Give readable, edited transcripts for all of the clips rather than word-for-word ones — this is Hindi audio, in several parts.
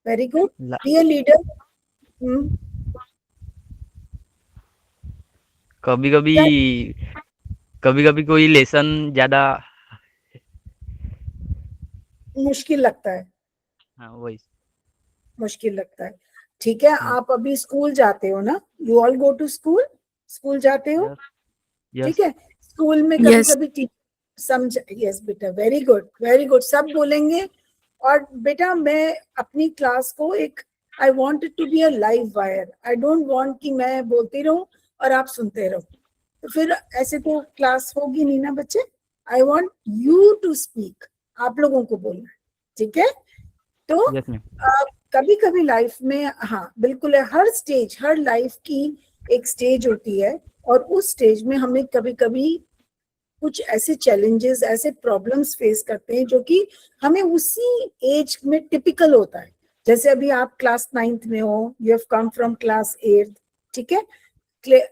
Very good, be a leader. कभी कभी कभी कभी कोई लेसन ज्यादा मुश्किल लगता है, हाँ वही। मुश्किल लगता है। ठीक है, आप अभी स्कूल जाते हो ना, you all go to school, school जाते हो, यस यस ठीक है। स्कूल में कभी Yes. कभी समझ, यस बेटा, वेरी गुड वेरी गुड, सब बोलेंगे। और बेटा मैं अपनी क्लास को एक, I want it to be a live wire, I don't want कि मैं बोलती रहूं और आप सुनते रहो, तो फिर ऐसे तो क्लास होगी नहीं ना बच्चे। I want you to speak, आप लोगों को बोलना है, ठीक है। तो यस मैम। कभी कभी लाइफ में, हाँ बिल्कुल है, हर स्टेज, हर लाइफ की एक स्टेज होती है, और उस स्टेज में हमें कभी कभी कुछ ऐसे चैलेंजेस, ऐसे प्रॉब्लम्स फेस करते हैं जो कि हमें उसी एज में टिपिकल होता है। जैसे अभी आप क्लास 9th में हो, you have come from class 8th, ठीक है,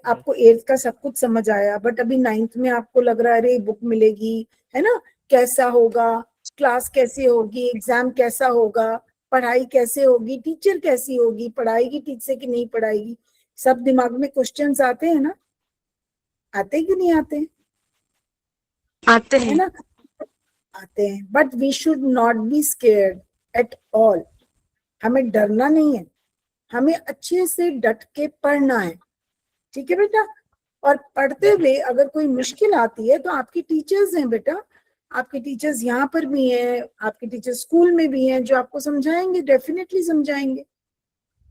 आपको 8th का सब कुछ समझ आया, बट अभी 9th में आपको लग रहा है अरे बुक मिलेगी, है ना, कैसा होगा, क्लास कैसी होगी, एग्जाम कैसा होगा, पढ़ाई कैसे होगी, टीचर कैसी होगी, पढ़ाएगी ठीक से कि नहीं पढ़ाएगी, सब दिमाग में क्वेश्चंस आते हैं ना, आते कि नहीं आते, आते है हैं। ना, आते हैं। But we should not be scared at all, हमें डरना नहीं है, हमें अच्छे से डट के पढ़ना है, ठीक है बेटा। और पढ़ते हुए अगर कोई मुश्किल आती है तो आपकी टीचर्स हैं बेटा, आपके टीचर्स यहाँ पर भी हैं, आपके टीचर्स स्कूल में भी हैं जो आपको समझाएंगे, डेफिनेटली समझाएंगे,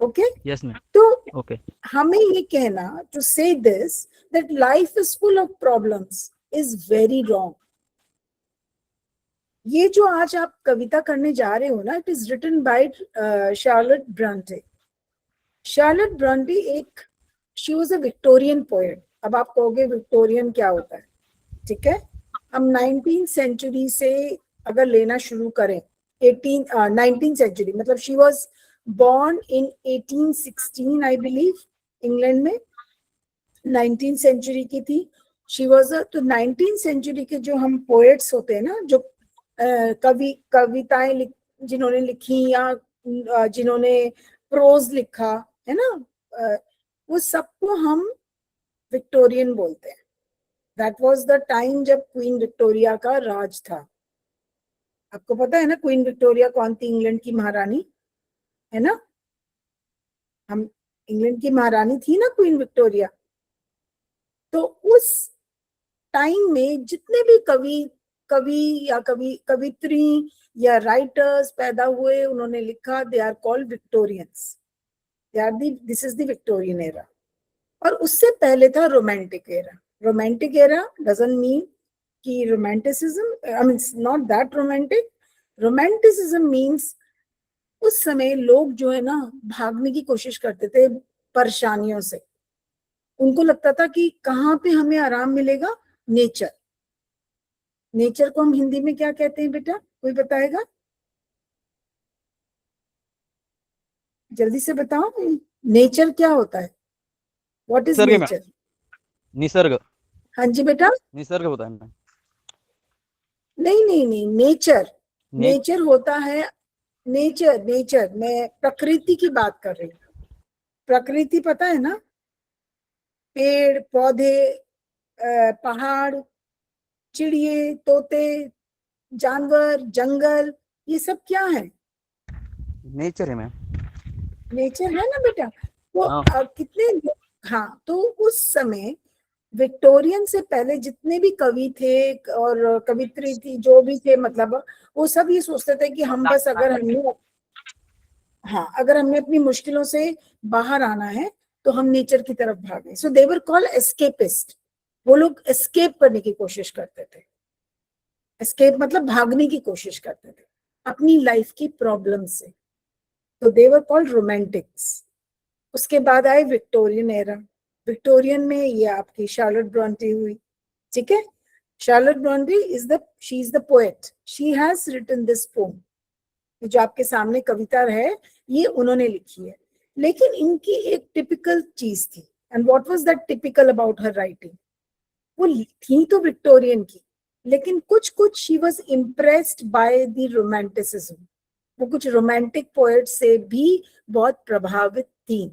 ओके। Yes ma'am. तो ओके। हमें ये कहना, टू से this that life is full of problems is very wrong. ये जो आज आप कविता करने जा रहे हो ना, it is written by Charlotte Bronte. Charlotte Bronte एक, she was a Victorian poet. अब आप कहोगे विक्टोरियन क्या होता है, ठीक है, हम 19th सेंचुरी से अगर लेना शुरू करें, 19th सेंचुरी, मतलब she was born in 1816 I believe, England में 19th सेंचुरी की थी। शी वाज, तो 19th सेंचुरी के जो हम पोएट्स होते हैं ना, जो कविताएं जिन्होंने लिखी, या जिन्होंने प्रोज लिखा, है ना, वो सबको हम विक्टोरियन बोलते हैं। दैट वाज द टाइम जब क्वीन विक्टोरिया का राज था। आपको पता है ना क्वीन विक्टोरिया कौन थी, इंग्लैंड की महारानी, है ना, हम इंग्लैंड की महारानी थी ना क्वीन विक्टोरिया। तो उस टाइम में जितने भी कवि या कवित्री या राइटर्स पैदा हुए, उन्होंने लिखा, they are called Victorians, they are the, this is the Victorian era. और उससे पहले था romantic era. Romantic era doesn't mean कि romanticism, I mean not that romantic. Romanticism means उस समय लोग जो है ना भागने की कोशिश करते थे परेशानियों से, उनको लगता था कि कहाँ पे हमें आराम मिलेगा, नेचर। नेचर को हम हिंदी में क्या कहते हैं बेटा, कोई बताएगा, जल्दी से बताओ, नेचर क्या होता है, what is Nisarga ma'am. Nature. Nisarga. हाँ जी बेटा, निसर्ग होता है मैम। नहीं नहीं नहीं, नेचर, ने नेचर होता है, नेचर, नेचर, मैं प्रकृति की बात कर रही हूँ। प्रकृति पता है ना, पेड़ पौधे, पहाड़, चिड़िए, तोते, जानवर, जंगल, ये सब क्या है, नेचर है मैम। नेचर है ना बेटा। तो हाँ। कितने, हाँ, तो उस समय विक्टोरियन से पहले जितने भी कवि थे और कवित्री थी, जो भी थे, मतलब वो सब ये सोचते थे कि हम बस, अगर हमने, हाँ, अगर हमने अपनी मुश्किलों से बाहर आना है तो हम नेचर की तरफ भागे। सो दे वर कॉल्ड एस्केपिस्ट। वो लोग एस्केप करने की कोशिश करते थे, एस्केप मतलब भागने की कोशिश करते थे अपनी लाइफ की प्रॉब्लम से, तो दे वर कॉल्ड रोमांटिक्स। उसके बाद आए विक्टोरियन एरा। विक्टोरियन में ये आपकी शार्लेट ब्रॉन्टे हुई, ठीक है। Charlotte Bronte is the, she is the poet, she has written this poem, जो आपके सामने कविता है ये उन्होंने लिखी है। लेकिन इनकी एक टिपिकल चीज थी, and what was that typical about her writing, वो थी तो विक्टोरियन की, लेकिन कुछ कुछ she was impressed by the romanticism. वो कुछ रोमांटिक पोएट से भी बहुत प्रभावित थी.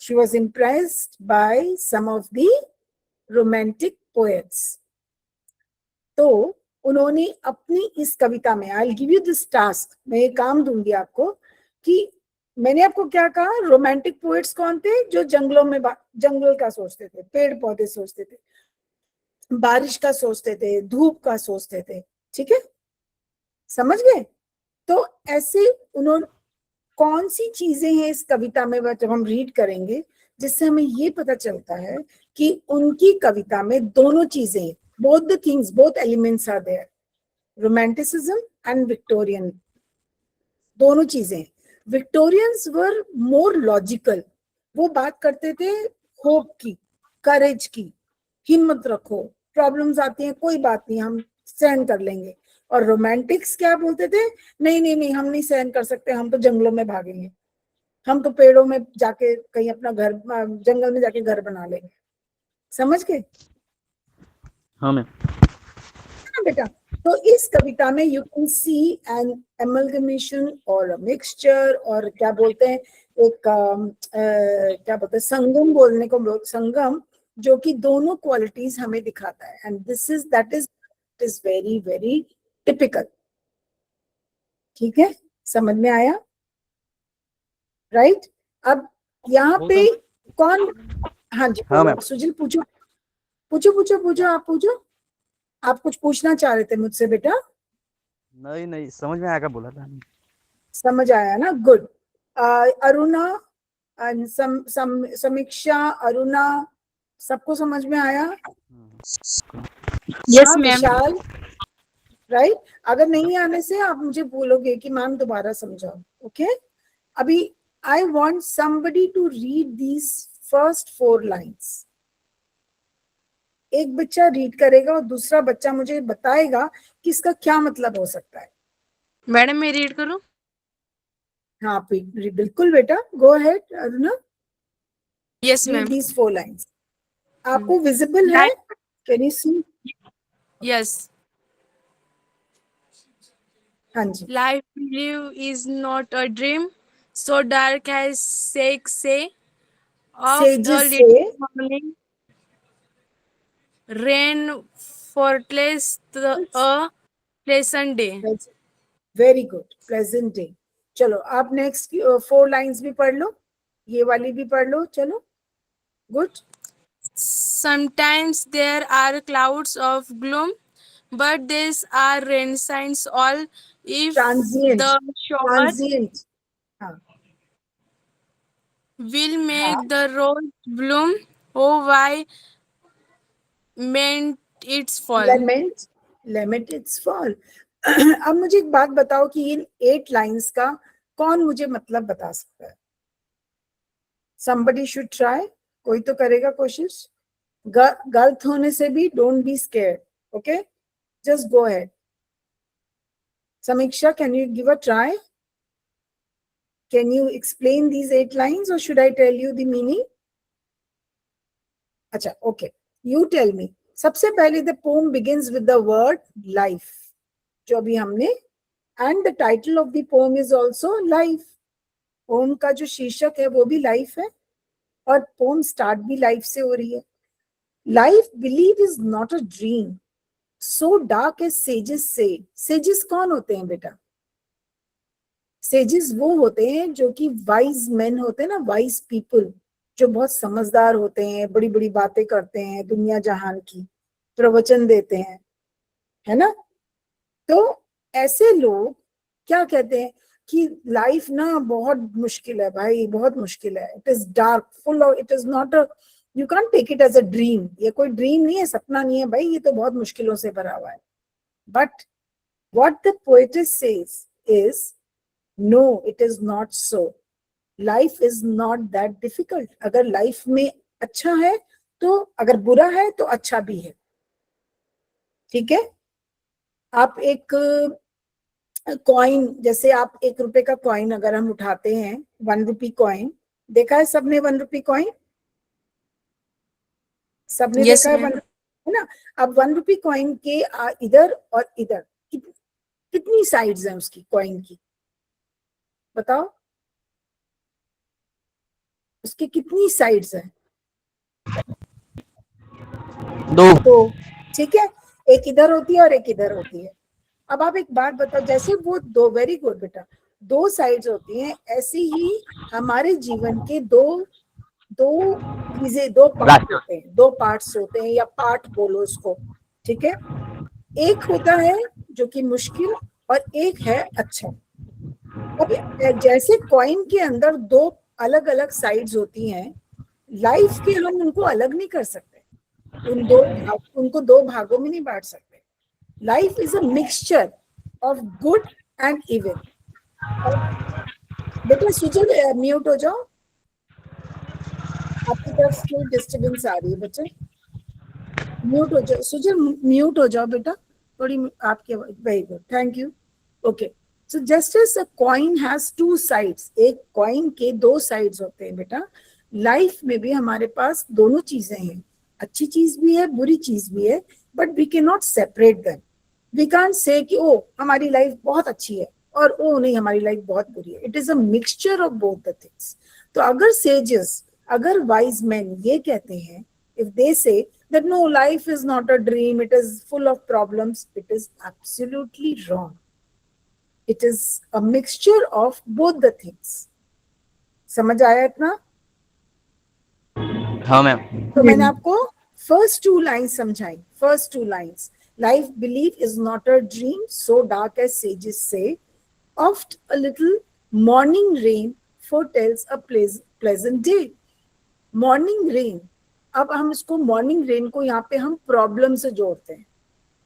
She was impressed by some of the romantic poets. तो उन्होंने अपनी इस कविता में, I'll give you this task, मैं ये काम दूंगी आपको कि मैंने आपको क्या कहा, रोमांटिक पोएट्स कौन थे, जो जंगलों में जंगल का सोचते थे, पेड़ पौधे सोचते थे, बारिश का सोचते थे, धूप का सोचते थे. ठीक है, समझ गए? तो ऐसे उन्होंने कौन सी चीजें हैं इस कविता में जब हम रीड करेंगे जिससे हमें ये पता चलता है कि उनकी कविता में दोनों चीजें, both the things, both elements are there, romanticism and Victorian, दोनों चीजें. Victorians were more logical, वो बात करते थे होप की, करेज की, हिम्मत रखो, प्रॉब्लम्स आती हैं कोई बात नहीं, हम सहन कर लेंगे. और रोमांटिक्स क्या बोलते थे, नहीं नहीं नहीं, हम नहीं सहन कर सकते, हम तो जंगलों में भागेंगे, हम तो पेड़ों में जाके कहीं अपना घर, जंगल में जाके घर बना लेंगे. समझ गए? हाँ मैम. हाँ बेटा. तो इस कविता में you can see an amalgamation और मिक्सचर, और क्या बोलते हैं, एक क्या बोलते हैं, संगम बोलने को, संगम, जो कि दोनों क्वालिटीज हमें दिखाता है. And this is that is very very typical. ठीक है, समझ में आया? राइट. अब यहाँ पे कौन, हाँ जी, हाँ मैम. सुजिल पूछो पूछो पूछो पूछो, आप पूछो. आप कुछ पूछना चाह रहे थे मुझसे बेटा? नहीं नहीं, समझ में आया, बोला था. समझ आया ना? गुड. अरुणा, समीक्षा, अरुणा, सबको समझ में आया? यस हाँ, मैम. विशाल. राइट. अगर नहीं आने से आप मुझे बोलोगे कि मैम दोबारा समझाओ. ओके. अभी I want somebody to read these first 4 lines. एक बच्चा रीड करेगा और दूसरा बच्चा मुझे बताएगा कि इसका क्या मतलब हो सकता है. मैडम मैं रीड करूं? हाँ बिल्कुल बेटा, go ahead Aruna. Yes read ma'am. these 4 lines. आपको विजिबल है? Can you see? यस. हाँ जी. Life we live is not a dream, so dark as shake say of the Sages little say, morning rain forecast a pleasant day. Very good, pleasant day. चलो आप नेक्स्ट 4 लाइंस भी पढ़ लो, ये वाली भी पढ़ लो. चलो, good. Sometimes there are clouds of gloom, but these are rain signs all if transient, the shower transient. हाँ will हाँ, make the rose bloom. Oh, why meant its fall? Lament, lament its fall. अब मुझे एक बात बताओ कि इन 8 लाइंस का कौन मुझे मतलब बता सकता है? somebody should try. कोई तो करेगा कोशिश. गलत होने से भी don't be scared. Okay, just go ahead. Samiksha, can you give a try? Can you explain these 8 lines or should I tell you the meaning? अच्छा, okay. You tell me. सबसे पहले the poem begins with the word life, जो अभी हमने, and the title of the poem is also life. poem का जो शीर्षक है वो भी life है, और poem start भी life से हो रही है. Life believe is not a dream, so dark as sages say. Sages कौन होते हैं बेटा? सेजेस वो होते हैं जो कि वाइज मैन होते हैं ना, वाइज पीपल, जो बहुत समझदार होते हैं, बड़ी बड़ी बातें करते हैं, दुनिया जहान की प्रवचन देते हैं, है ना. तो ऐसे लोग क्या कहते हैं कि लाइफ ना बहुत मुश्किल है भाई, बहुत मुश्किल है. It is dark, full of, it is not a, you can't take it as a dream. ये कोई ड्रीम नहीं है, सपना नहीं है भाई, ये तो बहुत मुश्किलों से भरा हुआ है. But what the poetess says is, no, it is not so. Life is not that difficult. अगर लाइफ में अच्छा है तो, अगर बुरा है तो अच्छा भी है. ठीक है. आप एक कॉइन, जैसे आप 1 रुपए का कॉइन अगर हम उठाते हैं, 1 रुपी कॉइन, देखा है सबने 1 रुपी कॉइन? सबने Yes, देखा है ma'am. 1, है ना. अब 1 रुपी कॉइन के इधर और इधर कितनी साइड्स हैं उसकी कॉइन की, बताओ उसकी कितनी साइड्स हैं? दो। तो ठीक है, एक इधर होती है और एक इधर होती है। अब आप एक बात बताओ, जैसे वो दो, वेरी गुड बेटा, दो साइड्स होती हैं, ऐसे ही हमारे जीवन के दो दो चीजें, दो पार्ट होते हैं, दो पार्ट्स होते हैं, या पार्ट बोलो उसको, ठीक है। एक होता है जो कि मुश्किल और एक है अच्छा। अब जैसे कॉइन के अंदर दो अलग अलग साइड्स होती हैं, लाइफ के हम उनको अलग नहीं कर सकते, उनको दो भागों में नहीं बांट सकते। Life is a mixture of good and evil. बेटा सुजल म्यूट हो जाओ, आपकी तरफ से डिस्टर्बेंस आ रही है बच्चे, म्यूट हो जाओ सुजल, म्यूट हो जाओ बेटा, थोड़ी आपकी आवाज, very good, thank you. Okay, so just as a coin has two sides, एक कॉइन के दो साइड्स होते हैं बेटा, लाइफ में भी हमारे पास दोनों चीजें हैं, अच्छी चीज भी है बुरी चीज भी है, but we can not separate them. We can't say कि ओ हमारी लाइफ बहुत अच्छी है और ओ नहीं हमारी लाइफ बहुत बुरी है, it is a mixture of both the things. तो अगर सेजेस, अगर वाइज मैन ये कहते हैं, इफ दे से that no, life is not a dream, it is full of problems, it is absolutely wrong. It is a mixture of both the things. समझ आया इतना? हाँ मैम। तो मैंने आपको फर्स्ट टू लाइन्स समझाई, first two lines, life belief is not a dream so dark as sages say, oft a little morning rain foretells a pleasant day. Morning rain, अब हम इसको मॉर्निंग रेन को यहाँ पे हम प्रॉब्लम से जोड़ते हैं।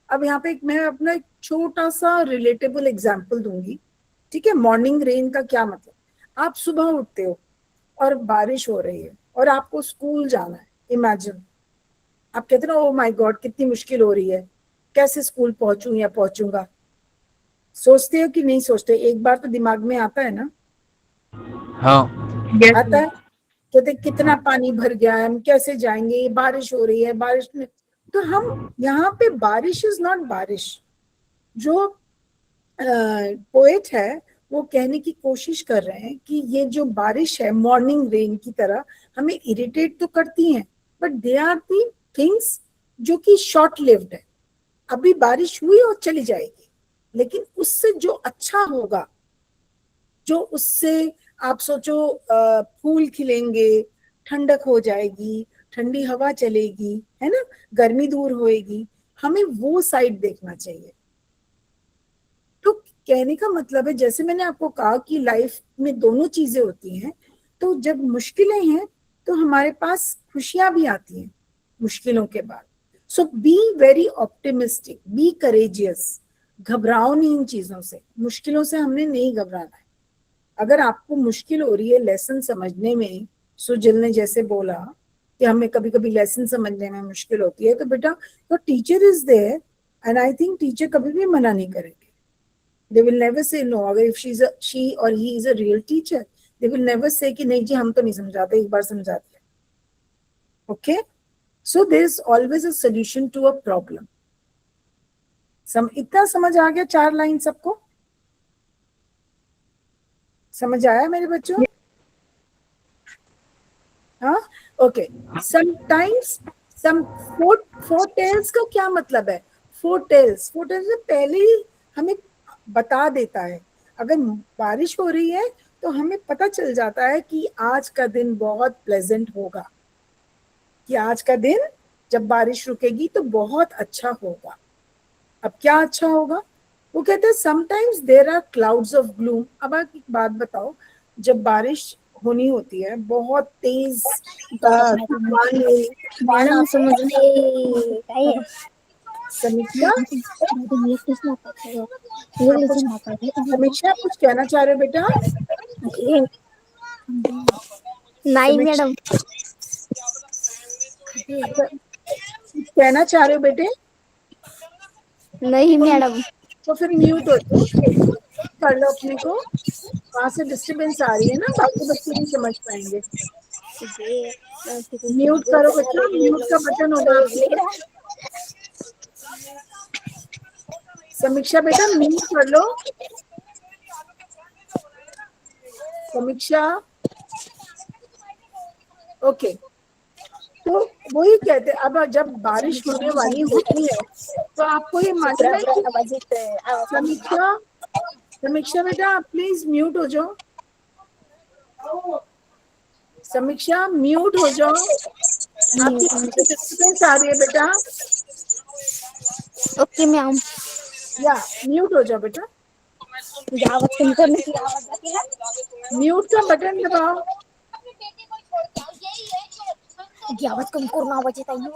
अब यहाँ पे मैं अपना एक छोटा सा रिलेटेबल एग्जांपल दूंगी, ठीक है। मॉर्निंग रेन का क्या मतलब, आप सुबह उठते हो और बारिश हो रही है और आपको स्कूल जाना है, इमेजिन, आप कहते हो ओ माय गॉड कितनी मुश्किल हो रही है, कैसे स्कूल पहुंचूं या पहुंचूंगा, सोचते हो कि नहीं सोचते? एक बार तो दिमाग में आता है ना, हाँ। आता है, कहते कितना पानी भर गया है, हम कैसे जाएंगे, बारिश हो रही है, बारिश में, तो हम यहाँ पे बारिश इज नॉट बारिश, जो पोएट है वो कहने की कोशिश कर रहे हैं कि ये जो बारिश है मॉर्निंग रेन की तरह हमें इरिटेट तो करती हैं, but they are the things जो कि शॉर्ट लिव्ड है, अभी बारिश हुई और चली जाएगी, लेकिन उससे जो अच्छा होगा, जो उससे आप सोचो फूल खिलेंगे, ठंडक हो जाएगी, ठंडी हवा चलेगी, है ना, गर्मी दूर होएगी, हमें वो साइड देखना चाहिए। तो कहने का मतलब है, जैसे मैंने आपको कहा कि लाइफ में दोनों चीजें होती हैं, तो जब मुश्किलें हैं तो हमारे पास खुशियां भी आती हैं मुश्किलों के बाद। So be very optimistic, be courageous, घबराओ नहीं इन चीजों से, मुश्किलों से हमने नहीं घबराना है। अगर आपको मुश्किल हो रही है लेसन समझने में, सुजल ने जैसे बोला कि हमें कभी कभी लेसन समझने में मुश्किल होती है, तो बेटा your teacher is there and I think teacher कभी भी मना नहीं करेंगे, they will never say no। अगर if she or he is a real teacher, they will never say कि नहीं जी हम तो नहीं समझाते, एक बार समझा दिया। okay, so there is always a solution to a problem। इतना समझ आ गया? चार लाइन सबको समझ आया मेरे बच्चों? हाँ, ओके। समटाइम्स सम फोरटेल्स का क्या मतलब है? फोरटेल्स से पहले ही हमें बता देता है, अगर बारिश हो रही है तो हमें पता चल जाता है कि आज का दिन बहुत प्लेजेंट होगा, कि आज का दिन जब बारिश रुकेगी तो बहुत अच्छा होगा। अब क्या अच्छा होगा? वो कहते हैं sometimes there are clouds of gloom. अब आप एक बात बताओ, जब बारिश होनी होती है बहुत तेज मैडम समझ में काय आहे समीक्षा, नहीं समीक्षा कुछ कहना चाह रहे हो बेटा? समीक्षा, मैडम अच्छा, कुछ कहना चाह रहे हो बेटे? नहीं मैडम तो फिर म्यूट हो जाओ, कर लो अपने को, वहां से डिस्टरबेंस आ रही है ना, बाकी बच्चे नहीं समझ पाएंगे। म्यूट करो बच्चा, म्यूट का बटन होगा आपके पास। समीक्षा बेटा म्यूट कर लो। समीक्षा ओके। तो वही कहते हैं, अब जब बारिश होने वाली होती है तो आपको ये मालूम है कि समीक्षा समीक्षा बेटा प्लीज म्यूट हो जाओ। समीक्षा म्यूट हो जाओ, आपकी डिस्टर्बेंस आ रही है बेटा। Okay ma'am. या म्यूट हो जाओ बेटा। आवाज कम करने की आवाज आती है। म्यूट का बटन दबाओ। आवाज कम करो, आवाज येत आहे।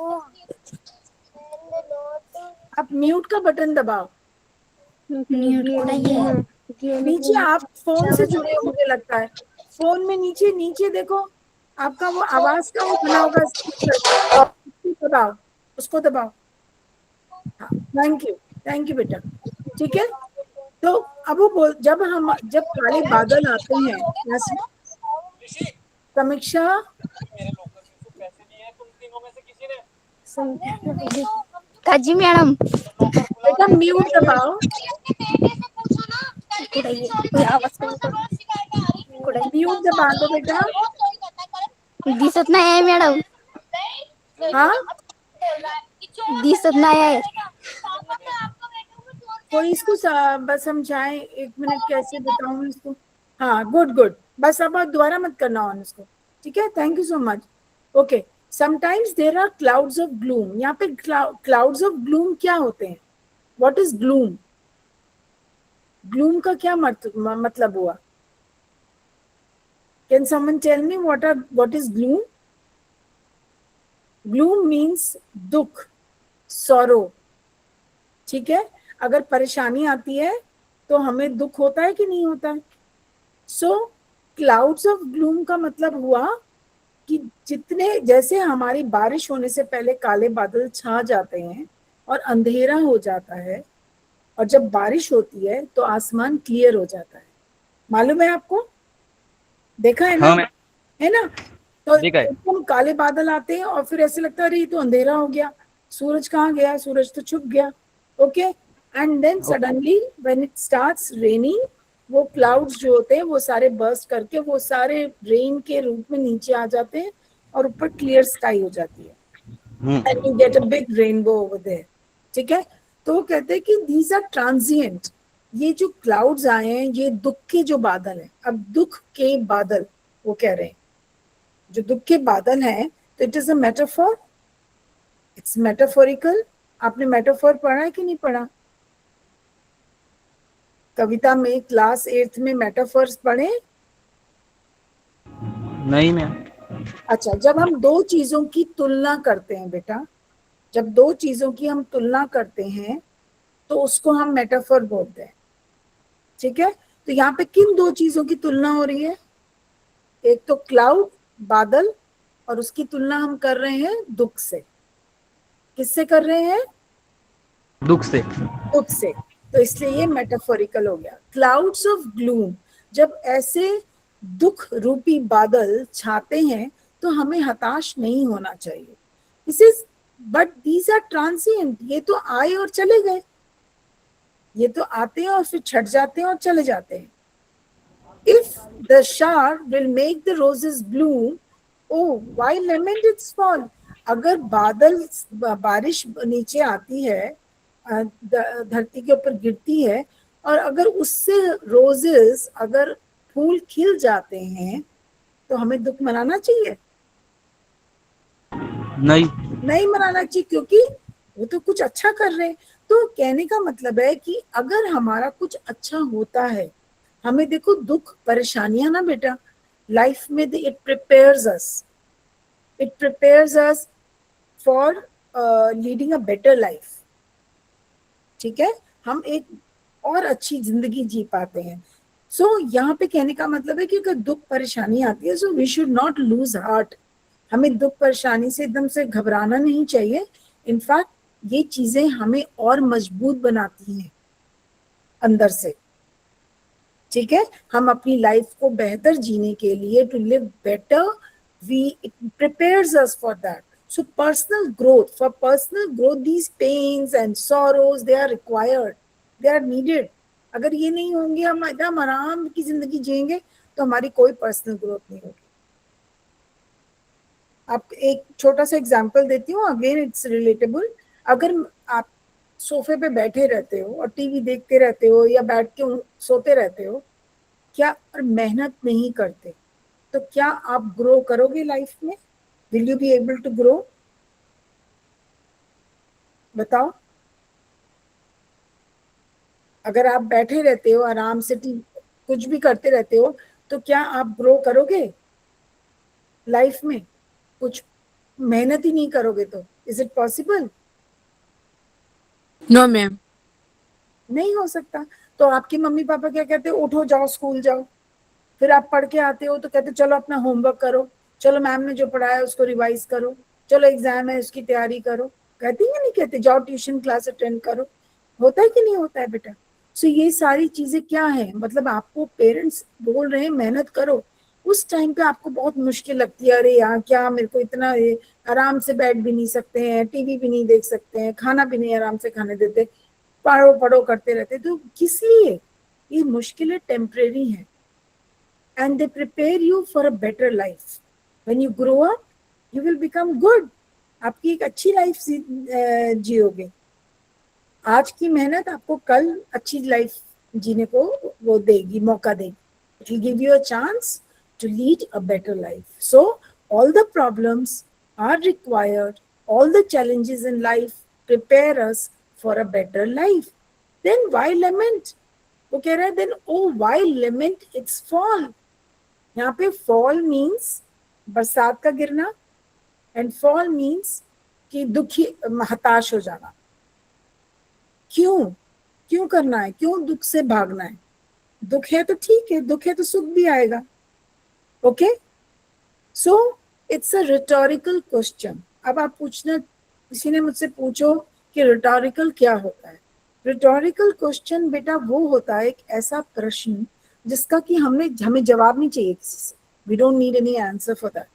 आप म्यूट का बटन दबाओ। म्यूट कुठे आहे? नीचे आप फोन से जुड़े हो मुझे लगता है, फोन में नीचे नीचे देखो, आपका वो आवाज का वो बना होगा स्पीकर, उसको दबाओ, उसको दबाओ। हाँ थैंक यू बेटा। ठीक है, तो अब वो बोल, जब काले बादल आते हैं, समीक्षा काजी मैडम बेटा म्यूट दबाओ। आवाज कम करो। म्यूट दबा दो बेटा। दिसत नाही आहे मॅडम, हाँ दिसत नाही आहे। कोई इसको बस समझाए, 1 मिनट कैसे बताऊं इसको। हाँ गुड, बस अब आप दोबारा मत करना ऑन इसको। ठीक है, thank you so much. Okay, sometimes there are clouds of gloom. यहाँ पे क्लाउड्स ऑफ ग्लूम क्या होते हैं? What is gloom? ग्लूम का क्या मतलब हुआ? Can someone tell me what is gloom? Gloom means दुख, सॉरो। ठीक है, अगर परेशानी आती है तो हमें दुख होता है कि नहीं होता है? सो क्लाउड्स ऑफ ग्लूम का मतलब हुआ कि जितने, जैसे हमारी बारिश होने से पहले काले बादल छा जाते हैं और अंधेरा हो जाता है, और जब बारिश होती है तो आसमान क्लियर हो जाता है। मालूम है आपको? देखा है ना? हाँ, है ना? तो देखा है। एकदम काले बादल आते हैं और फिर ऐसे लगता है अरे ये तो अंधेरा हो गया, सूरज कहाँ गया, सूरज तो छुप गया। Okay, and then suddenly when it starts raining, वो क्लाउड्स जो होते हैं वो सारे बर्स्ट करके वो सारे रेन के रूप में नीचे आ जाते हैं और ऊपर क्लियर स्काई हो जाती है, and you get a big rainbow over there. ठीक है, तो वो कहते हैं कि दीज आर ट्रांजिएंट। ये जो क्लाउड्स आए हैं ये दुख के जो बादल हैं। अब दुख के बादल वो कह रहे हैं, जो दुख के बादल हैं, तो it is a metaphor, it's metaphorical. आपने मेटाफोर पढ़ा है कि नहीं पढ़ा? कविता में क्लास 8th में मेटाफर्स पढ़े? नहीं मैम। अच्छा, जब हम दो चीजों की तुलना करते हैं बेटा, जब दो चीजों की हम तुलना करते हैं तो उसको हम मेटाफर बोलते हैं। ठीक है, तो यहाँ पे किन दो चीजों की तुलना हो रही है? एक तो क्लाउड, बादल, और उसकी तुलना हम कर रहे हैं दुख से। किससे कर रहे हैं? दुख से। दुख से। तो इसलिए ये मेटाफोरिकल हो गया। क्लाउड्स ऑफ ग्लूम, जब ऐसे दुख रूपी बादल छाते हैं तो हमें हताश नहीं होना चाहिए। This is, but these are transient. ये तो आए और चले गए, ये तो आते हैं और फिर छट जाते हैं और चले जाते हैं। If the shower will make the roses bloom, oh why lament its fall? अगर बारिश नीचे आती है, धरती के ऊपर गिरती है, और अगर उससे रोजेस, अगर फूल खिल जाते हैं, तो हमें दुख मनाना चाहिए? नहीं मनाना चाहिए, क्योंकि वो तो कुछ अच्छा कर रहे हैं। तो कहने का मतलब है कि अगर हमारा कुछ अच्छा होता है, हमें देखो दुख परेशानियां ना बेटा लाइफ में, it prepares us for leading a better life. ठीक है, हम एक और अच्छी जिंदगी जी पाते हैं। सो यहाँ पे कहने का मतलब है कि अगर दुख परेशानी आती है, so we should not lose heart. हमें दुख परेशानी से एकदम से घबराना नहीं चाहिए। इनफैक्ट ये चीजें हमें और मजबूत बनाती हैं अंदर से। ठीक है, हम अपनी लाइफ को बेहतर जीने के लिए, to live better, it prepares us for that. So for personal growth, these pains and sorrows, they are required. They are needed. अगर ये नहीं होंगे, हम एकदम आराम की जिंदगी जिएंगे, तो हमारी कोई पर्सनल ग्रोथ नहीं होगी. आप एक छोटा सा एग्जांपल देती हूँ, अगेन इट्स रिलेटेबल. अगर आप सोफे पे बैठे रहते हो और टीवी देखते रहते हो या बैठ के सोते रहते हो, क्या और मेहनत नहीं करते, तो क्या आप ग्रो करोगे लाइफ में? Will you be able to grow? बताओ. अगर आप बैठे रहते हो आराम से, कुछ भी करते रहते हो, तो क्या आप ग्रो करोगे लाइफ में? कुछ मेहनत ही नहीं करोगे तो is it possible? No, ma'am. नहीं हो सकता. तो आपके मम्मी पापा क्या कहते हैं? उठो, जाओ, स्कूल जाओ. फिर आप पढ़ के आते हो तो कहते चलो अपना होमवर्क करो, चलो मैम ने जो पढ़ाया उसको रिवाइज करो, चलो एग्जाम है उसकी तैयारी करो. कहते हैं नहीं कहते? जाओ ट्यूशन क्लास अटेंड करो. होता है कि नहीं होता है बेटा? सो ये सारी चीजें क्या है, मतलब आपको पेरेंट्स बोल रहे हैं मेहनत करो, उस टाइम पे आपको बहुत मुश्किल लगती है. अरे यार, क्या मेरे को इतना आराम से बैठ भी नहीं सकते हैं, टीवी भी नहीं देख सकते हैं, खाना भी नहीं आराम से खाने देते, पढ़ो पढ़ो करते रहते. तो किस लिए? ये मुश्किलें टेम्परेरी हैं, and they prepare you for a better life. When you grow up, you will become good. आपकी एक अच्छी लाइफ जियोगे. आज की मेहनत आपको कल अच्छी लाइफ जीने को वो देगी, मौका देगी. It will give you a chance to lead a better life. So all the problems are required, all the challenges in life prepare us for a better life. Then why lament? वो कह रहा है then oh why lament its fall. यहाँ पे फॉल मीन्स बरसात का गिरना, एंड फॉल मीन्स कि दुखी, हताश हो जाना. क्यों क्यों करना है? क्यों दुख से भागना है? दुख है तो ठीक है, दुख है तो सुख भी आएगा. Okay, so it's a rhetorical question. अब आप पूछना, किसी ने मुझसे पूछो कि रिटोरिकल क्या होता है. रिटोरिकल क्वेश्चन बेटा वो होता है एक ऐसा प्रश्न जिसका कि हमें जवाब नहीं चाहिए किसी से. We don't need any answer for that.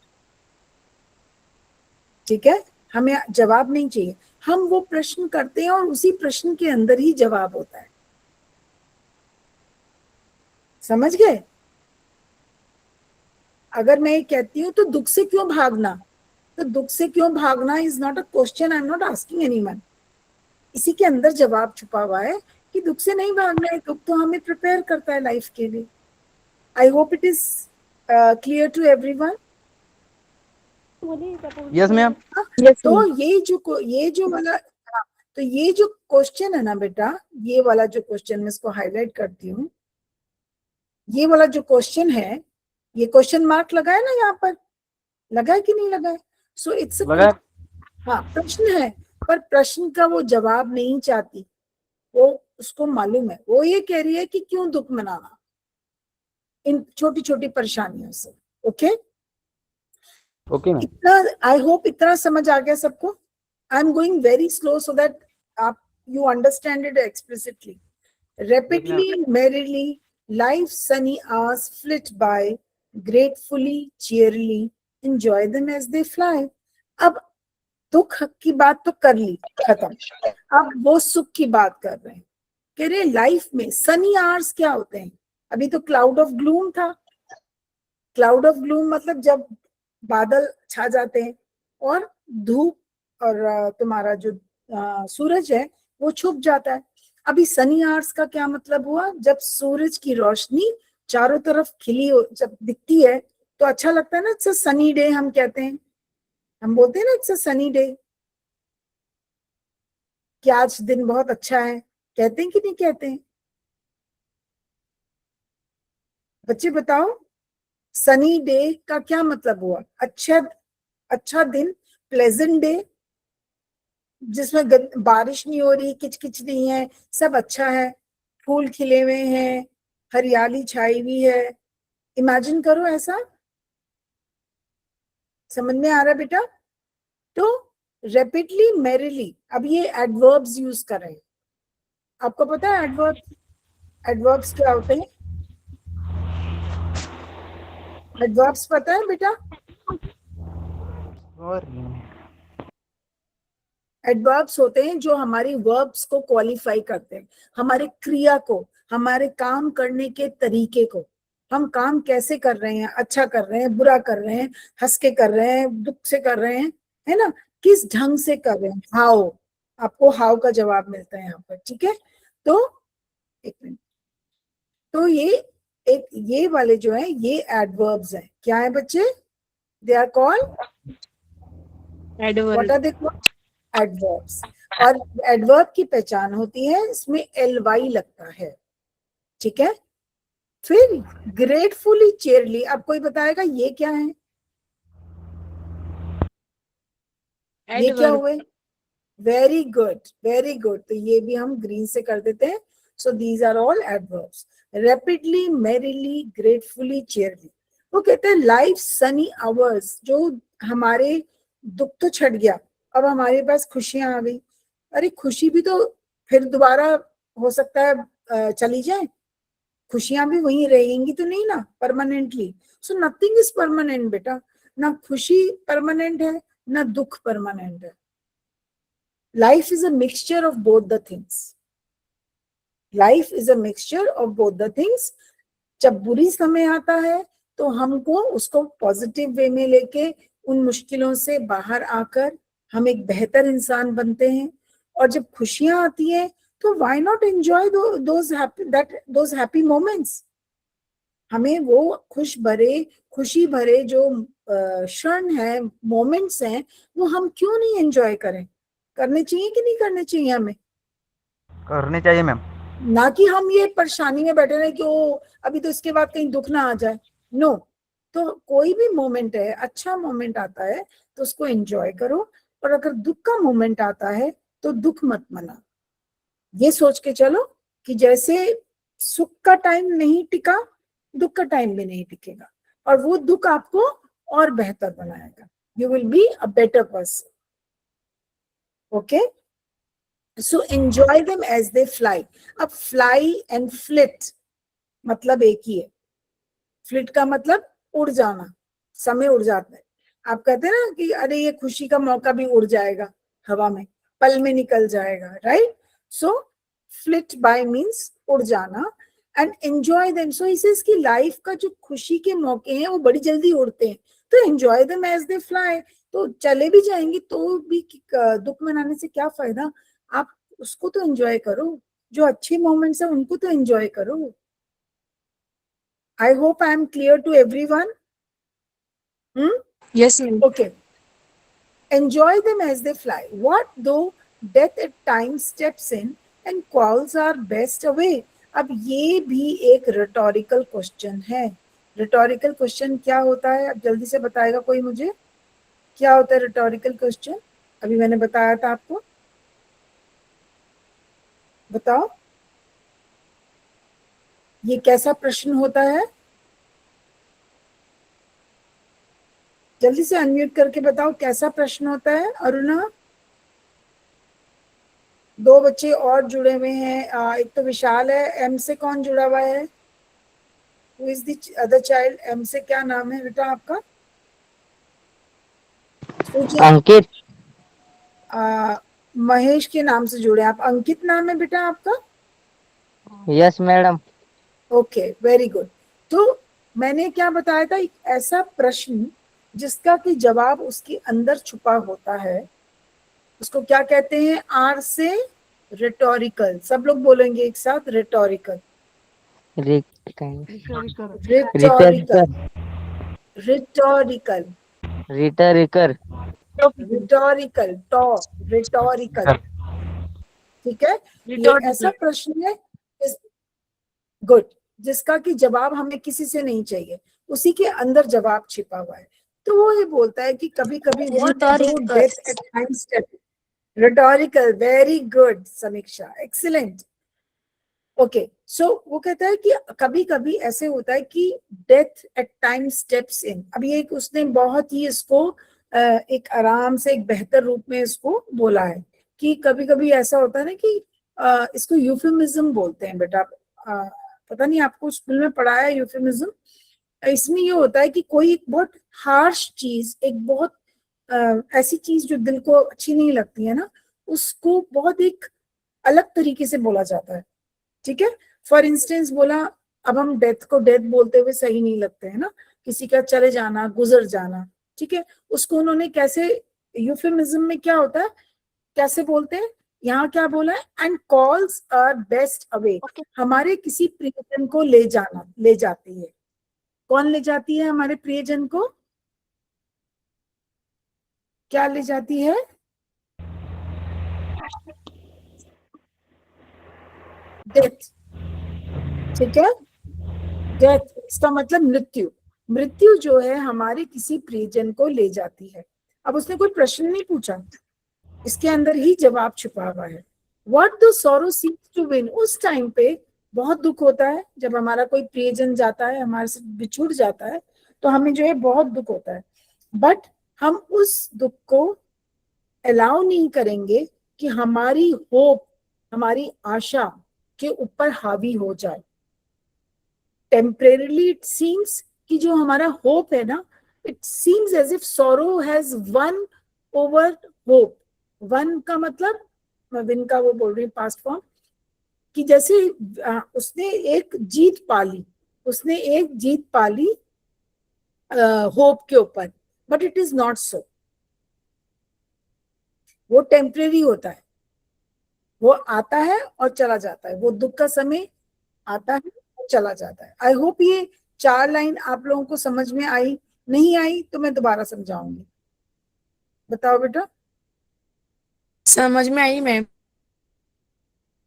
ठीक है, हमें जवाब नहीं चाहिए. हम वो प्रश्न करते हैं और उसी प्रश्न के अंदर ही जवाब होता है. समझ गए? अगर मैं ये कहती हूँ तो दुख से क्यों भागना, तो दुख से क्यों भागना is not a question. I am not asking anyone. इसी के अंदर जवाब छुपा हुआ है कि दुख से नहीं भागना है. दुख तो हमें प्रिपेयर करता है लाइफ के लिए. I hope it is clear to everyone. Yes ma'am. तो ये जो वाला, हाँ, तो ये जो क्वेश्चन है ना बेटा, ये वाला जो क्वेश्चन, मैं इसको हाईलाइट करती हूँ. ये वाला जो क्वेश्चन है, ये क्वेश्चन मार्क लगा है ना यहाँ पर, लगा है कि नहीं लगा है? सो इट्स हाँ, प्रश्न है, पर प्रश्न का वो जवाब नहीं चाहती. वो उसको मालूम है, वो ये कह रही है कि क्यों दुख मनाना इन छोटी छोटी परेशानियों से. Okay, okay ma'am. इतना आई होप इतना समझ आ गया सबको. I am going very slow so that आप you understand it explicitly. Rapidly, merrily, life's sunny hours flit by, gratefully, cheerily, enjoy them as they fly. अब दुख की बात तो कर ली, खत्म. अब वो सुख की बात कर रहे हैं. कह रहे लाइफ में सनी आवर्स क्या होते हैं? अभी तो क्लाउड ऑफ ग्लूम था. क्लाउड ऑफ ग्लूम मतलब जब बादल छा जाते हैं और धूप और तुम्हारा जो सूरज है वो छुप जाता है. अभी सनी आवर्स का क्या मतलब हुआ? जब सूरज की रोशनी चारों तरफ खिली जब दिखती है तो अच्छा लगता है ना. इट्स अ सनी डे हम कहते हैं, हम बोलते हैं ना इट्स अ सनी डे, कि आज दिन बहुत अच्छा है. कहते हैं कि नहीं कहते हैं? बच्चे बताओ, सनी डे का क्या मतलब हुआ? अच्छा दिन, प्लेजेंट डे, जिसमें बारिश नहीं हो रही, किचकिच नहीं है, सब अच्छा है, फूल खिले हुए हैं, हरियाली छाई हुई है. इमेजिन करो ऐसा. समझ में आ रहा है बेटा? तो रैपिडली, मेरिली, अब ये एडवर्ब्स यूज कर रहे हैं. आपको पता है एडवर्ब्स क्या होते हैं? एडवर्ब्स पता है बेटा? और एडवर्ब्स होते हैं जो हमारी वर्ब्स को क्वालिफाई करते हैं, हमारे क्रिया को, हमारे काम करने के तरीके को, हम काम कैसे कर रहे हैं, अच्छा कर रहे हैं, बुरा कर रहे हैं, हंस के कर रहे हैं, दुख से कर रहे हैं, है ना, किस ढंग से कर रहे हैं, हाउ, आपको हाउ का जवाब मिलता है यहाँ पर, ठीक है। तो एक मिनट, तो ये वाले जो है ये एडवर्ब्स हैं, क्या है बच्चे, they are called, what are they called, adverbs. और एडवर्ब की पहचान होती है इसमें ly लगता है, ठीक है। फिर ग्रेटफुली चेयरली, अब कोई बताएगा ये क्या है, ये क्या हुए, वेरी गुड वेरी गुड, तो ये भी हम ग्रीन से कर देते हैं। So these are all adverbs, rapidly, merrily, gratefully, cheerily. वो कहते हैं लाइफ सनी आवर्स, जो हमारे दुख तो छट गया, अब हमारे पास खुशियां आ गई, अरे खुशी भी तो फिर दोबारा हो सकता है चली जाए, खुशियां भी वहीं रहेंगी तो नहीं ना permanently. So nothing is permanent बेटा, ना खुशी परमानेंट है ना दुख परमानेंट है। Life is a mixture of both the things, life is a mixture of both the things. जब बुरी समय आता है तो हमको उसको पॉजिटिव वे में लेके उन मुश्किलों से बाहर आकर हम एक बेहतर इंसान बनते हैं, और जब खुशियां आती हैं तो why not enjoy those happy moments. हमें वो खुशी भरे जो क्षण है, मोमेंट्स हैं, वो हम क्यों नहीं एंजॉय करें, करने चाहिए कि नहीं करने चाहिए हमें, करनी चाहिए मैम। ना कि हम ये परेशानी में बैठे रहे कि ओ अभी तो इसके बाद कहीं दुख ना आ जाए, नो। तो कोई भी मोमेंट है, अच्छा मोमेंट आता है तो उसको एंजॉय करो, और अगर दुख का मोमेंट आता है तो दुख मत मना, ये सोच के चलो कि जैसे सुख का टाइम नहीं टिका, दुख का टाइम भी नहीं टिकेगा, और वो दुख आपको और बेहतर बनाएगा, you will be a better person, okay. So enjoy them as they fly. अब फ्लाई एंड फ्लिट मतलब एक ही है, फ्लिट का मतलब उड़ जाना, समय उड़ जाता है। आप कहते हैं ना कि अरे ये खुशी का मौका भी उड़ जाएगा हवा में, पल में निकल जाएगा, राइट। सो फ्लिट बाय मीन्स उड़ जाना, एंड एंजॉय देम, सो इसे इसकी लाइफ का जो खुशी के मौके हैं वो बड़ी जल्दी उड़ते हैं, तो enjoy them as they fly. तो चले भी जाएंगे तो भी दुख मनाने से क्या फायदा, आप उसको तो एंजॉय करो, जो अच्छे मोमेंट्स है उनको तो एंजॉय करो। I hope I am clear to everyone. Yes, ma'am. Okay. Enjoy them as they fly. What though death at times steps in and calls our best away? अब ये भी एक rhetorical question है। Rhetorical question क्या होता है, अब जल्दी से बताएगा कोई मुझे, क्या होता है rhetorical question? अभी मैंने बताया था आपको, बताओ ये कैसा प्रश्न होता है, जल्दी से अनम्यूट करके बताओ कैसा प्रश्न होता है। अरुणा, दो बच्चे और जुड़े हुए हैं, एक तो विशाल है, एम से कौन जुड़ा हुआ है, who is the other child, M से क्या नाम है बेटा आपका, अंकित। महेश के नाम से जुड़े आप, अंकित नाम है बेटा आपका, yes madam. Okay very good. तो मैंने क्या बताया था, एक ऐसा प्रश्न जिसका कि जवाब उसके अंदर छुपा होता है, उसको क्या कहते हैं, आर से रिटोरिकल, सब लोग बोलेंगे एक साथ, rhetorical, rhetorical, rhetorical, rhetorical, rhetorical, rhetorical, ठीक है। ये ऐसा प्रश्न है, गुड, जिसका कि जवाब हमें किसी से नहीं चाहिए, उसी के अंदर जवाब छिपा हुआ है। तो वो ये बोलता है कि कभी कभी रिटोरिकल, वेरी गुड समीक्षा, एक्सीलेंट, ओके। सो वो कहता है कि कभी कभी ऐसे होता है कि death at time steps in. अब ये उसने बहुत ही इसको एक आराम से एक बेहतर रूप में इसको बोला है कि कभी कभी ऐसा होता है ना कि इसको यूफेमिज्म बोलते हैं बेटा, पता नहीं आपको स्कूल में पढ़ाया है यूफेमिज्म। इसमें ये होता है कि कोई एक बहुत हार्श चीज, एक बहुत ऐसी चीज जो दिल को अच्छी नहीं लगती है ना, उसको बहुत एक अलग तरीके से बोला जाता है, ठीक है। फॉर इंस्टेंस बोला, अब हम डेथ को डेथ बोलते हुए सही नहीं लगते है ना, किसी का चले जाना, गुजर जाना, ठीक है, उसको उन्होंने कैसे, यूफेमिज्म में क्या होता है, कैसे बोलते हैं, यहाँ क्या बोला है, and calls are best away, हमारे किसी प्रियजन को ले जाना, ले जाती है। कौन ले जाती है हमारे प्रियजन को, क्या ले जाती है, डेथ, ठीक है, डेथ इसका मतलब मृत्यु, मृत्यु जो है हमारे किसी प्रियजन को ले जाती है। अब उसने कोई प्रश्न नहीं पूछा, इसके अंदर ही जवाब छुपा हुआ है। What the sorrow seems to win, उस टाइम पे बहुत दुख होता है जब हमारा कोई प्रियजन जाता है, हमारे से बिछुड़ जाता है, तो हमें जो है बहुत दुख होता है, बट हम उस दुख को अलाउ नहीं करेंगे कि हमारी होप, हमारी आशा के ऊपर हावी हो जाए। टेम्परेरीली इट सीम्स कि जो हमारा होप है ना, it seems as if sorrow has won over hope. Won का मतलब, मैं विन का वो बोल रही हूँ पास्ट फॉर्म, कि जैसे उसने एक जीत पाली, उसने एक जीत पाली होप के ऊपर, but it is not so. वो टेम्परेरी होता है, वो आता है और चला जाता है, वो दुख का समय आता है और चला जाता है। आई होप ये 4 लाइन आप लोगों को समझ में आई, नहीं आई तो मैं दोबारा समझाऊंगी। बताओ बेटा, समझ में आई मैम।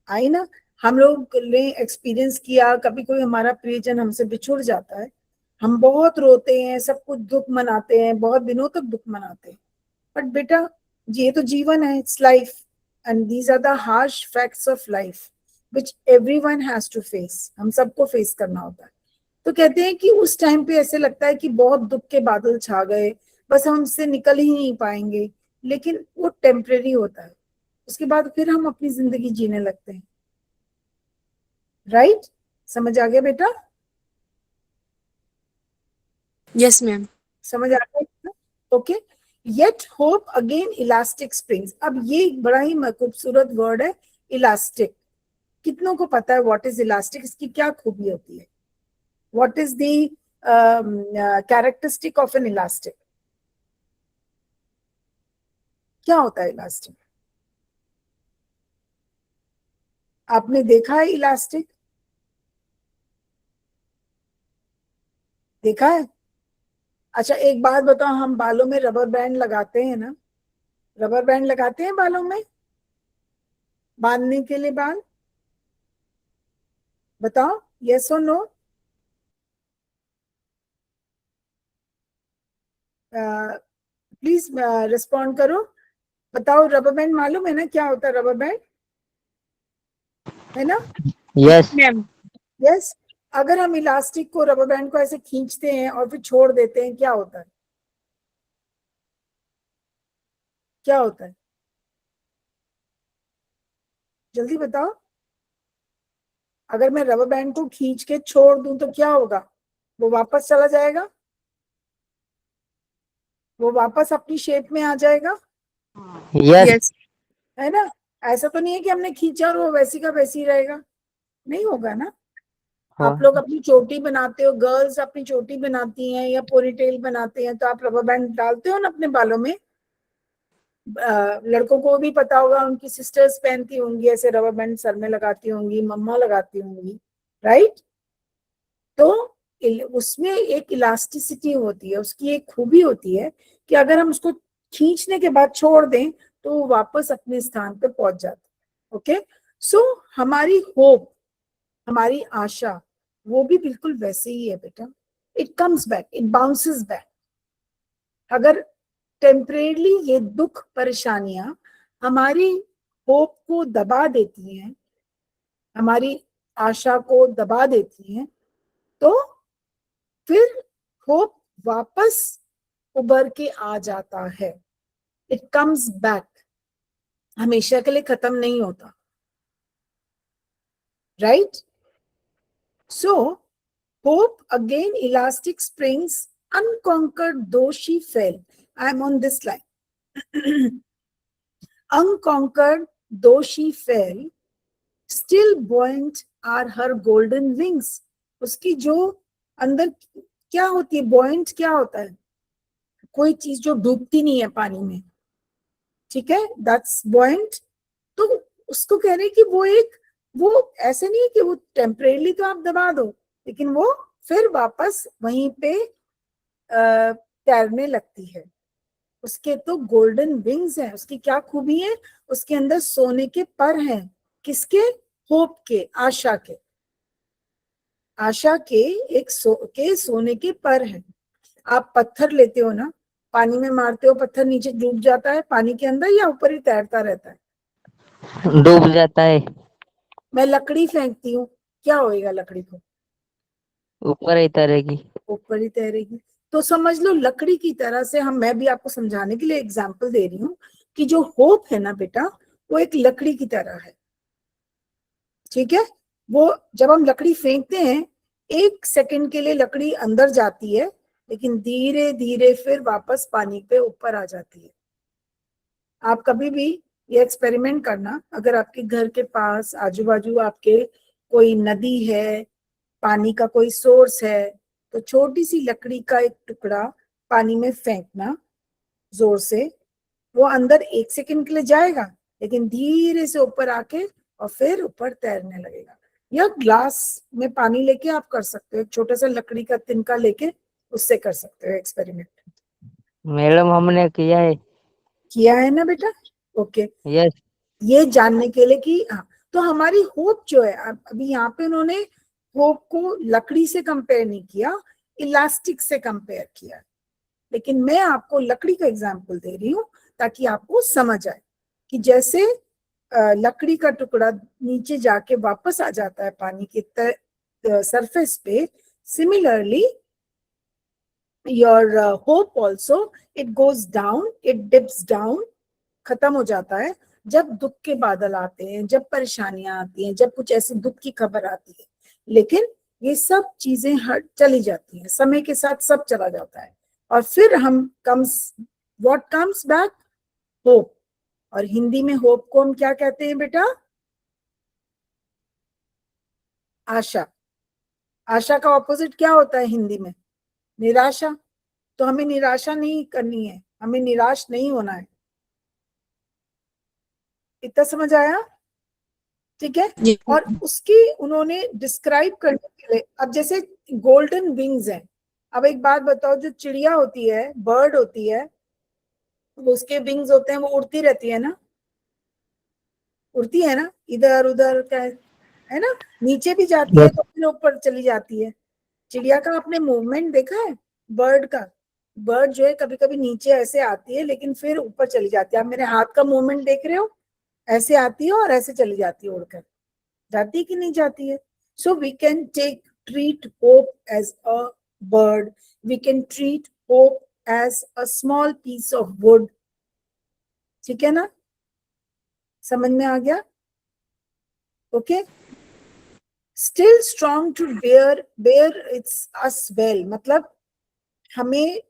आई ना। हम लोग ने एक्सपीरियंस किया, कभी कोई हमारा प्रियजन हमसे बिछुड़ जाता है, हम बहुत रोते हैं, सब कुछ दुख मनाते हैं, बहुत दिनों तक दुख मनाते हैं, बट बेटा ये तो जीवन है, it's life, and these are the harsh facts of life which everyone has to face, हम सबको फेस करना होता है। तो कहते हैं कि उस टाइम पे ऐसे लगता है कि बहुत दुख के बादल छा गए, बस हम इससे निकल ही नहीं पाएंगे, लेकिन वो टेम्परेरी होता है, उसके बाद फिर हम अपनी जिंदगी जीने लगते हैं। राइट? समझ आ गया बेटा? Yes ma'am. समझ आ गया? Okay. Yet hope again elastic springs. अब ये बड़ा ही खूबसूरत वर्ड है, इलास्टिक। कितनों को पता है व्हाट इज इलास्टिक, इसकी क्या खूबी होती है? What is the characteristic of N elastic? क्या होता है इलास्टिक? आपने देखा है इलास्टिक? देखा है? अच्छा एक बात बताओ, हम बालों में रबर बैंड लगाते हैं ना, रबर बैंड लगाते हैं बालों में बांधने के लिए बाल, बताओ यस और नो? प्लीज रिस्पॉन्ड करो, बताओ रबर बैंड मालूम है ना क्या होता है रबर बैंड, है ना? Yes ma'am yes. अगर हम इलास्टिक को, रबर बैंड को ऐसे खींचते हैं और फिर छोड़ देते हैं, क्या होता है? क्या होता है? जल्दी बताओ। अगर मैं रबर बैंड को खींच के छोड़ दूं तो क्या होगा? वो वापस चला जाएगा, वो वापस अपनी शेप में आ जाएगा, यस यस है ना? ऐसा तो नहीं है कि हमने खींचा और वो वैसी का वैसी ही रहेगा, नहीं होगा ना। आप लोग अपनी चोटी बनाते हो, गर्ल्स अपनी चोटी बनाती हैं या पोनीटेल बनाते हैं, तो आप रबर बैंड डालते हो ना अपने बालों में। लड़कों को भी पता होगा, उनकी सिस्टर्स पहनती होंगी ऐसे रबर बैंड, सर में लगाती होंगी, मम्मा लगाती होंगी, राइट? तो उसमें एक इलास्टिसिटी होती है, उसकी एक खूबी होती है कि अगर हम उसको खींचने के बाद छोड़ दें तो वो वापस अपने स्थान पे पहुंच जाता है। ओके, सो हमारी होप, हमारी आशा, वो भी बिल्कुल वैसे ही है बेटा, it comes back, it bounces back. अगर टेम्परेली ये दुख परेशानियां हमारी होप को दबा देती हैं, हमारी आशा को दबा देती हैं, तो फिर होप वापस उभर के आ जाता है, इट कम्स बैक, हमेशा के लिए खत्म नहीं होता, right? So hope again elastic springs, unconquered though she fell. I am on this line. unconquered though she fell, still buoyant are her golden wings. उसकी जो अंदर क्या होती है, buoyant क्या होता है, कोई चीज जो डूबती नहीं है पानी में, ठीक है, दैट्स buoyant. तो उसको कह रहे हैं कि वो ऐसे नहीं है कि वो टेम्परेली तो आप दबा दो, लेकिन वो फिर वापस वहीं पे तैरने लगती है. उसके तो गोल्डन विंग्स हैं. उसकी क्या खूबी है, उसके अंदर सोने के पर हैं. किसके? होप के, आशा के. आशा के एक सोने के पर हैं. आप पत्थर लेते हो ना, पानी में मारते हो, पत्थर नीचे डूब जाता है पानी के अंदर या ऊपर ही तैरता रहता है? डूब जाता है, मैं लकड़ी फेंकती हूँ, क्या होएगा लकड़ी को? ऊपर ही तैरेगी। ऊपर ही तैरेगी. तो समझ लो लकड़ी की तरह से मैं भी आपको समझाने के लिए एग्जाम्पल दे रही हूँ कि जो होप है ना बेटा, वो एक लकड़ी की तरह है. ठीक है, वो जब हम लकड़ी फेंकते हैं, 1 सेकंड के लिए लकड़ी अंदर जाती है, लेकिन धीरे धीरे फिर वापस पानी पे ऊपर आ जाती है. आप कभी भी ये एक्सपेरिमेंट करना, अगर आपके घर के पास आजू बाजू आपके कोई नदी है, पानी का कोई सोर्स है, तो छोटी सी लकड़ी का एक टुकड़ा पानी में फेंकना जोर से. वो अंदर 1 सेकंड के लिए जाएगा, लेकिन धीरे से ऊपर आके और फिर ऊपर तैरने लगेगा. या ग्लास में पानी लेके आप कर सकते हो, एक छोटा सा लकड़ी का तिनका लेके उससे कर सकते हो एक्सपेरिमेंट. मैडम हमने किया है ना बेटा? ओके. यस. ये जानने के लिए कि हाँ, तो हमारी होप जो है, अभी यहाँ पे उन्होंने होप को लकड़ी से कंपेयर नहीं किया, इलास्टिक से कंपेयर किया. लेकिन मैं आपको लकड़ी का एग्जाम्पल दे रही हूँ ताकि आपको समझ आए कि जैसे लकड़ी का टुकड़ा नीचे जाके वापस आ जाता है पानी के सरफेस पे, similarly your hope also, it goes down, it dips down, खत्म हो जाता है जब दुख के बादल आते हैं, जब परेशानियां आती हैं, जब कुछ ऐसी दुख की खबर आती है. लेकिन ये सब चीजें चली जाती हैं, समय के साथ सब चला जाता है, और फिर व्हाट कम्स बैक? होप. और हिंदी में होप को हम क्या कहते हैं बेटा? आशा. आशा का ऑपोजिट क्या होता है हिंदी में? निराशा. तो हमें निराशा नहीं करनी है, हमें निराश नहीं होना है. इतना समझ आया? ठीक है. और उसकी उन्होंने डिस्क्राइब करने के लिए, अब जैसे गोल्डन विंग्स हैं. अब एक बात बताओ, जो चिड़िया होती है, बर्ड होती है, वो उसके विंग्स होते हैं, वो उड़ती रहती है ना, उड़ती है ना, इधर उधर का है ना, नीचे भी जाती है तो फिर ऊपर चली जाती है. चिड़िया का आपने मूवमेंट देखा है? बर्ड का, बर्ड जो है कभी कभी नीचे ऐसे आती है लेकिन फिर ऊपर चली जाती है. आप मेरे हाथ का मूवमेंट देख रहे हो, ऐसे आती है और ऐसे चली जाती है, उड़कर जाती है कि नहीं जाती है? So we can treat hope as a bird, we can treat hope as a small piece of wood. ठीक है ना? समझ में आ गया? Okay. Still strong to bear it's as well, मतलब हमें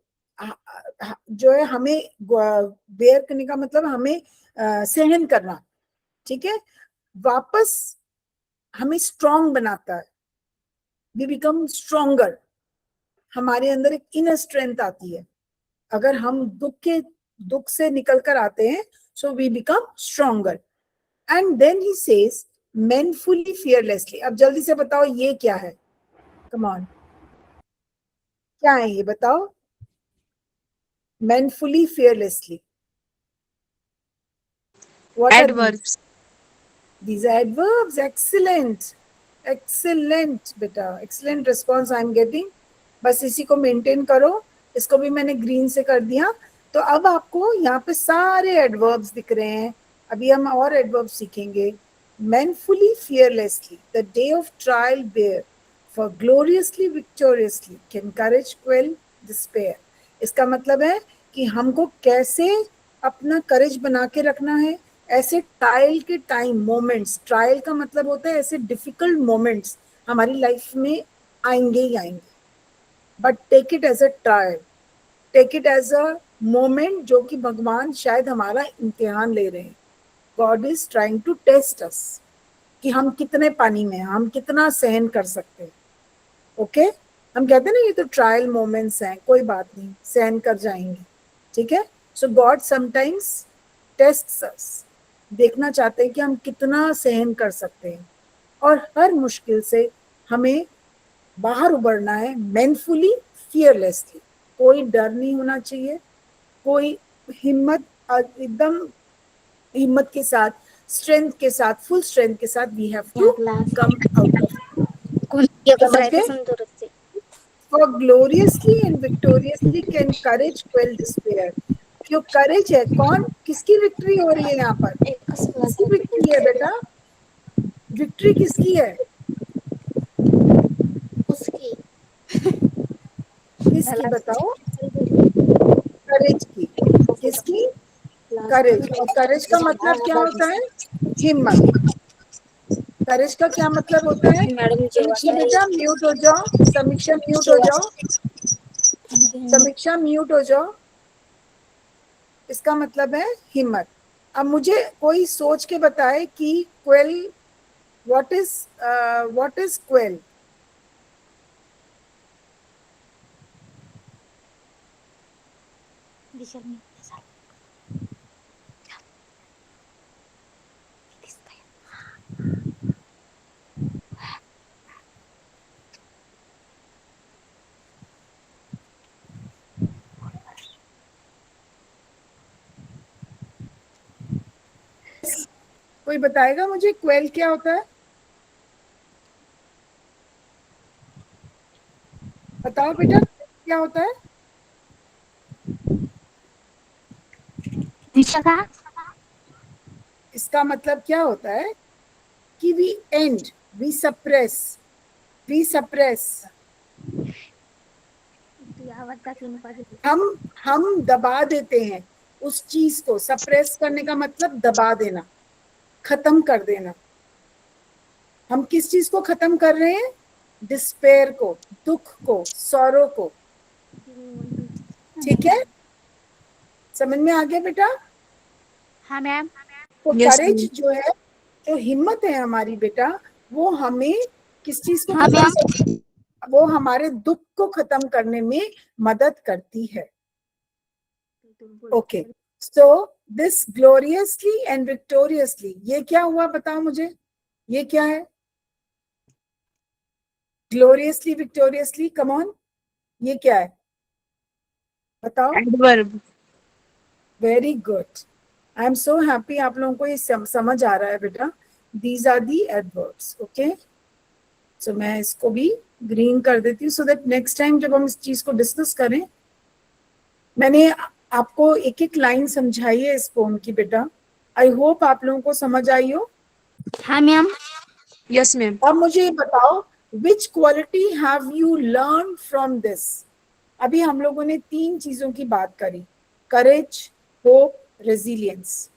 जो है, हमें बेयर करने का मतलब हमें सहन करना. ठीक है, वापस हमें स्ट्रॉन्ग बनाता है. We become stronger. हमारे अंदर एक इनर स्ट्रेंथ आती है. अगर हम दुख से निकल कर आते हैं, so we become stronger. And then he says manfully fearlessly. अब जल्दी से बताओ ये क्या है? कम ऑन, क्या है ये बताओ? Manfully fearlessly. What are Adverbs. these are adverbs. Excellent, excellent बेटा, excellent response I am getting. बस इसी को मेंटेन करो. इसको भी मैंने ग्रीन से कर दिया. तो अब आपको यहाँ पे सारे एडवर्ब्स दिख रहे हैं. अभी हम और एडवर्ब सीखेंगे. Manfully, fearlessly, the day of trial bear, for gloriously, victoriously, can courage quell despair. इसका मतलब है कि हमको कैसे अपना करेज बना के रखना है ऐसे ट्रायल के टाइम मोमेंट्स. ट्रायल का मतलब होता है ऐसे डिफिकल्ट मोमेंट्स हमारी लाइफ में आएंगे ही आएंगे, but take it as a trial, take it as a moment जो कि भगवान शायद हमारा इम्तिहान ले रहे हैं. God is trying to test us कि हम कितने पानी में हैं, हम कितना सहन कर सकते हैं. ओके हम कहते हैं ना ये तो ट्रायल मोमेंट्स हैं, कोई बात नहीं, सहन कर जाएंगे. ठीक है. सो गॉड समटाइम्स टेस्ट्स अस, देखना चाहते हैं कि हम कितना सहन कर सकते हैं. और हर मुश्किल से हमें बाहर उबरना है मैनफुली, फियरलेसली. कोई डर नहीं होना चाहिए, कोई हिम्मत, एकदम हिम्मत के साथ, स्ट्रेंथ के साथ, फुल स्ट्रेंथ के साथ we have to come out of. समझ गए? For gloriously and victoriously can courage quell despair. जो करेज है, कौन किसकी विक्ट्री हो रही है यहाँ पर? किसकी विक्ट्री है बेटा? विक्ट्री किसकी है? उसकी किसकी बताओ? करेज की. किसकी? करेज. और करेज का मतलब क्या होता है? हिम्मत. करेज का क्या मतलब होता है? मैडम समीक्षा बेटा म्यूट हो जाओ. समीक्षा म्यूट हो जाओ. समीक्षा म्यूट हो जाओ. इसका मतलब है हिम्मत. अब मुझे कोई सोच के बताए कि क्वेल, व्हाट इज क्वेल? कोई बताएगा मुझे क्वेल क्या होता है? बताओ बेटा क्या होता है? इसका मतलब क्या होता है कि वी एंड, वी सप्रेस. हम दबा देते हैं उस चीज को. सप्रेस करने का मतलब दबा देना, खत्म कर देना. हम किस चीज को खत्म कर रहे हैं? डिस्पेयर को, दुख को, सौरो को. ठीक है, समझ में आ गया बेटा? हाँ मैम. तो Yes, करेज जो है, जो हिम्मत है हमारी बेटा, वो हमें किस चीज को हाँ खत्म मैम. कर, वो हमारे दुख को खत्म करने में मदद करती है. Okay. So this gloriously and victoriously, ये क्या हुआ बताओ मुझे? ये क्या है? ग्लोरियसली विक्टोरियसली, कम ऑन, ये क्या है बताओ? Adverb. Very good. I am so happy आप लोगों को ये समझ आ रहा है बेटा. These are the adverbs. Okay, so मैं इसको भी ग्रीन कर देती हूँ सो दैट नेक्स्ट टाइम जब हम इस चीज को डिस्कस करें. मैंने आपको एक एक लाइन समझाई है इस पोम की बेटा. आई होप आप लोगों को समझ आई हो. हाँ मैम. Yes ma'am. अब मुझे बताओ, विच quality have you learn from this? अभी हम लोगों ने 3 चीजों की बात करी. करेज, होप, रेजिलियंस.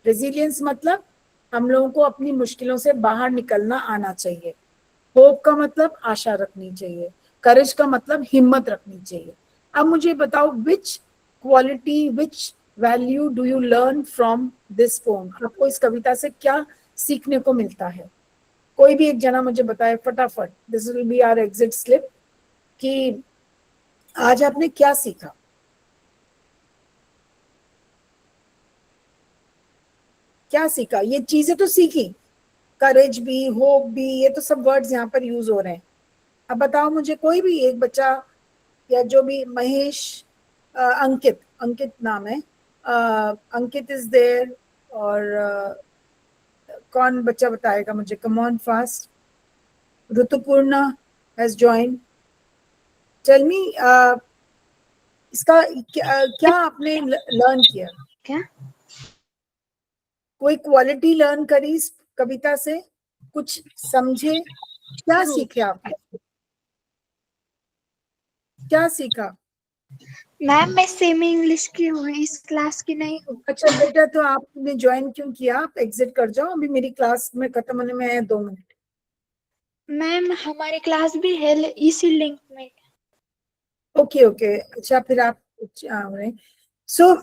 रेजिलियंस मतलब हम लोगों को अपनी मुश्किलों से बाहर निकलना आना चाहिए. होप का मतलब आशा रखनी चाहिए. करेज का मतलब हिम्मत रखनी चाहिए. अब मुझे बताओ, विच quality, which value do you learn from this pome? आपको इस कविता से क्या सीखने को मिलता है? कोई भी एक जना मुझे बताए फटाफट. This will be our exit slip कि आज आपने क्या सीखा. क्या सीखा? ये चीजें तो सीखी, करेज भी, होप भी, ये तो सब वर्ड्स यहाँ पर यूज हो रहे हैं. अब बताओ मुझे कोई भी एक बच्चा, या जो भी, महेश, अंकित, अंकित नाम है, अंकित इज देयर. और कौन बच्चा बताएगा मुझे? Come on fast. Rituparna has join. Tell me, इसका क्या आपने लर्न किया? क्या? कोई क्वालिटी लर्न करी इस कविता से? कुछ समझे? क्या सीखे आपने? क्या सीखा? मैम मैं सेमी इंग्लिश की हूँ, इस क्लास की नहीं हूँ. अच्छा बेटा, तो आपने ज्वाइन क्यों किया? आप एग्जिट कर जाओ, अभी मेरी क्लास में खत्म होने में है 2 मिनट. मैम हमारी क्लास भी है इसी लिंक में. ओके ओके, अच्छा फिर आप. सो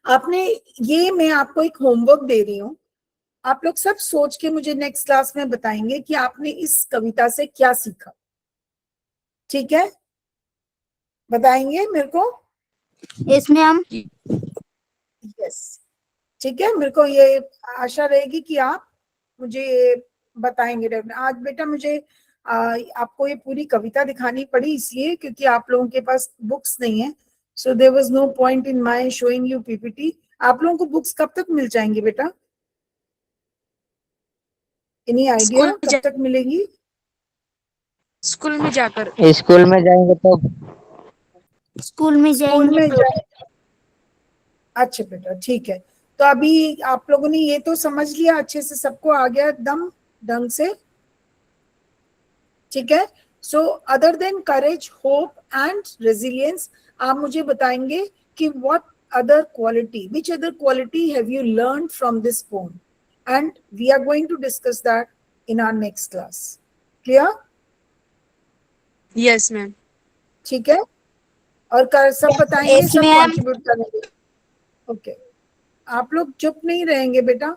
आपने ये, मैं आपको एक होमवर्क दे रही हूँ, आप लोग सब सोच के मुझे नेक्स्ट क्लास में बताएंगे कि आपने इस कविता से क्या सीखा। ठीक है, बताएंगे मेरे को? Yes ma'am. यस, ठीक है, मेरे को ये आशा रहेगी कि आप मुझे ये बताएंगे। आज बेटा मुझे आपको ये पूरी कविता दिखानी पड़ी इसलिए क्योंकि आप लोगों के पास बुक्स नहीं है, so there was no point in my showing you PPT. आप लोगों को बुक्स कब तक मिल जाएंगी बेटा? एनी आइडिया कब तक मिलेगी? स्कूल में जाकर। स्कूल में जाएंगे तो स्कूल में स्कूल जाएंगे में तो। अच्छा बेटा, ठीक है। तो अभी आप लोगों ने ये तो समझ लिया अच्छे से, सबको आ गया दम ढंग से? ठीक है। So other than courage, hope and resilience, आप मुझे बताएंगे कि what other quality, which other quality have you learned from this poem, and we are going to discuss that in our next class. Clear? Yes ma'am. ठीक है, और सब बताएंगे, Yes, सब ma'am. कंट्रीब्यूट करेंगे। ओके, आप लोग चुप नहीं रहेंगे बेटा।